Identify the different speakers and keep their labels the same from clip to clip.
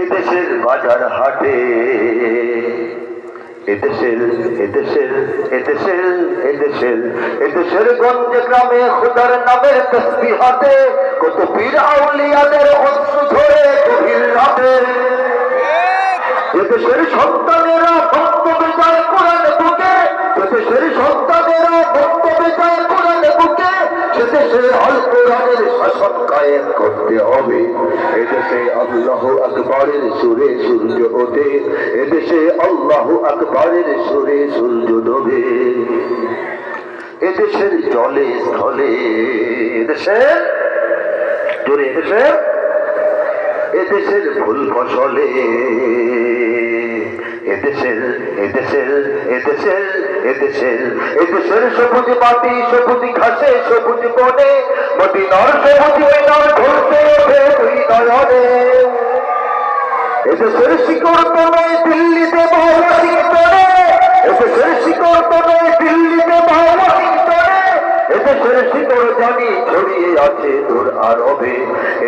Speaker 1: এদেশের বাজার হাটে এদেশের গঞ্জে গ্রামে খোদার নামের তসবিহ হাতে কত পীর আউলিয়াদের অশ্রু ধরে গভীর রাতে এদেশের সন্তানেরা বক্তব্যে যায় কোরআন বুকে এদেশের সন্তানেরা বক্তব্যে যায় কোরআন বুকে সেদেশে আল কোরআনের শাসন কায়েম করতে হবে। এদেশে আল্লাহু আকবরের সুরে সূর্য ওঠে এদেশে আল্লাহু আকবরের সুরে সূর্য ডোবে। এদেশের জলে স্থলে এদেশের ফুল ফসলে এদেশের সবুজ মাটি সবুজ ঘাসে সবুজ বনে মদিনার সবুজ মিনার ঘুরতে ওঠে দুই নয়নে। এদেশের শিকড় তো নয় দিল্লিতে বা ওয়াশিংটনে এদেশের শিকড় তো নয় দিল্লিতে বা ওয়াশিংটনে এদেশের শিকড় জানি ছড়িয়ে আছে দূর আরবে।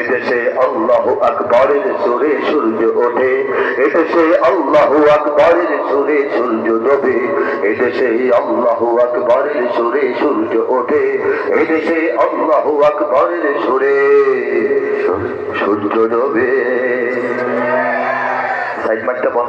Speaker 1: এদেশে আল্লাহু আকবরের সুরে সূর্য ওঠে এদেশে আল্লাহু আকবরের সুরে সূর্য ডোবে। এদেশে আল্লাহু আকবরের সুরে সূর্য ওঠে এদেশে আল্লাহু আকবরের সুরে সূর্য ডোবে। সাইড মাইকটা বন্ধ।